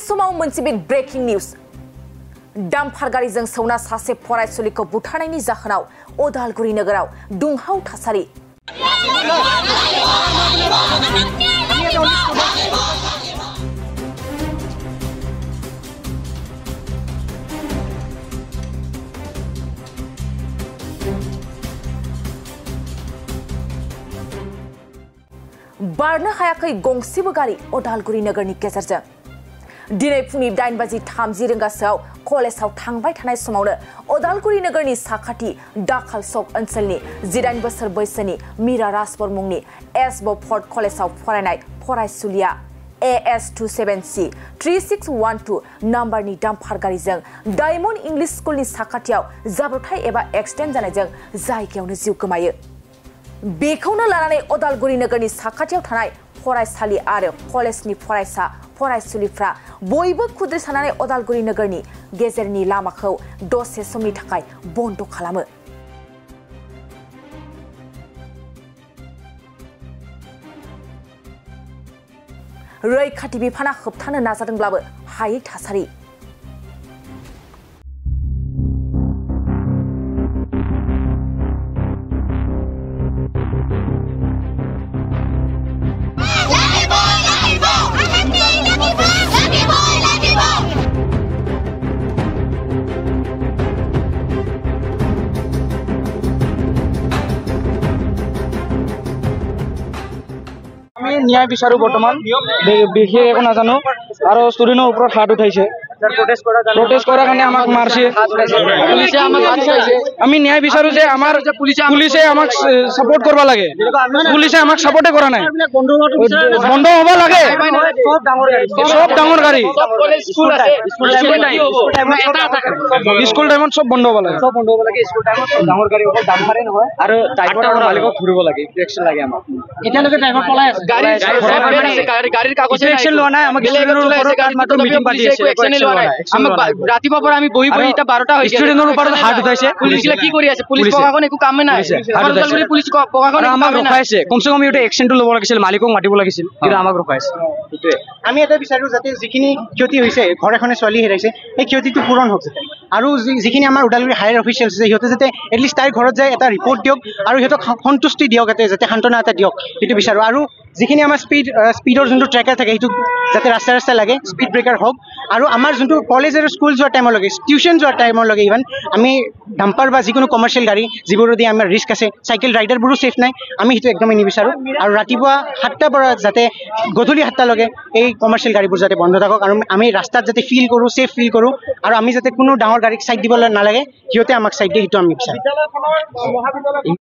समाव मोनसे big breaking news डाम्पार गारिजों सौना सासे फरायसुलिखौ बुथारनायनि जाहोनाव उदालगुरि नोगोराव दुंहाव थासारि बारनो हायाखै गंसेबो गारि उदालगुरि नोगोरनि गेजेरजों दिनै फुंनि 8:30 रिंगासोआव कलेजाव थांबाय थानाय समावनो उदालगुरि नोगोरनि साखाथि दाखाल सक ओनसोलनि 18 बोसोर बैसोनि मीरा राजबर मुंनि एस बफर्ड कलेजाव फरायनाय फरायसुलिया AS27C 3612 नाम्बारनि डाम्पार गारिजों डायमन्ड इंलिश स्कुलनि साखाथियाव जाब्रबथाय एबा एक्सिडेन्ट जानायजों जायगायावनो जिउ गोमायो। बेखौनो लानानै उदालगुरि नोगोरनि साखाथियाव थानाय फरायसालि आरो कलेजनि फरायसा फरायसुलिफ्रा बयबो खुद्रि सानानै उदालगुरि नोगोरनि गेजेरनि लामाखौ दसे समनि थाखाय बन्द खालामो। रैखाथि बिफाना होबथानो नाजादोंब्लाबो हायै थासारि न्याय विचारू बर्तमान विशेष एक नाजानो और स्टूडेंटर ऊपर हाथ उठाइছে प्रोटेस्ट करार कारण आमाक मारছে আমি ন্যায় বিচাৰো যে আমাৰ পুলিশে আমাক সাপোৰ্ট কৰবা লাগে পুলিশে আমাক সাপোৰ্টে কৰা নাই বন্ধ হবা লাগে সব ডাঙৰ গাড়ী স্কুল আছে স্কুল টাইমত সব বন্ধ হবা লাগে স্কুল টাইমত সব ডাঙৰ গাড়ী অকল ডাম্পাৰে নহয় আৰু ড্ৰাইভাৰৰ মালিকক ধৰিব লাগে ইনস্ট্ৰাকশন লাগে আমাক এতিয়ালৈকে ড্ৰাইভাৰ পলাই আছে গাড়ীৰ কাগজ ইনস্ট্ৰাকশন লোৱা নাই আমাক ষ্টুডেন্টৰ ওপৰত মাত্ৰ মিটিং পাতি আছে আমাক ৰাতিপুৱাৰ পৰা আমি বহি এটা 12টা হৈছে ষ্টুডেন্টৰ ওপৰত হাত উঠাইছে পুলিশে কি কৰি আছে পুলিশ প্ৰশাসন একো কামে নাই পুলিশ প্ৰশাসন আমাক ৰখাইছে কমসে কম এটা একশনটো ল'ব লাগিছিল মালিকক মাতিব লাগিছিল কিন্তু আমাক ৰখাইছে এটোৱে আমি এটা বিচাৰো যাতে যিখিনি ক্ষতি হৈছে ঘৰ এখনে ছোৱালী হেৰাইছে এই ক্ষতিটো পূৰণ হওক আৰু যিখিনি আমাৰ উদালগুৰি হায়াৰ অফিচিয়েলছ আছে সিহঁতে যাতে এটলিষ্ট তাইৰ ঘৰত যায় এটা ৰিপৰ্ট দিয়ক আৰু সিহঁতক সন্তুষ্টি দিয়ক যাতে সান্তনা এটা দিয়ক সেইটো বিচাৰো আৰু যিখিনি আমাৰ স্পীডৰ যোনটো ট্ৰেকাৰ থাকে সেইটো যাতে ৰাস্তা ৰাস্তা লাগে স্পীড ব্ৰেকাৰ হওক আৰু আমাৰ যোনটো কলেজ আৰু স্কুল যোৱাৰ টাইমৰ লগে টিউশন যোৱাৰ টাইমৰ লগে ইভেন আমি ডাম্পাৰ বা যিকোনো কমাৰ্চিয়েল গাড়ী যিবোৰ দি আমাৰ ৰিস্ক আছে সাইকেল ৰাইডাৰবোৰো সেফ নাই আমি সেইটো একদমেই নিবিচাৰো আৰু ৰাতিপুৱা 7টাৰ পৰা যাতে গধূলি 7টা লগে এই কমাৰ্চিয়েল গাড়ীবোৰ যাতে বন্ধ থাকক আৰু আমি ৰাস্তাত যাতে ফিল কৰো সেফ ফিল কৰো আৰু আমি যাতে কোনো ডাঙৰ গাড়ীক সাইড দিব নালাগে সিহঁতে আমাক সাইড দিয়ে সেইটো আমি বিচাৰো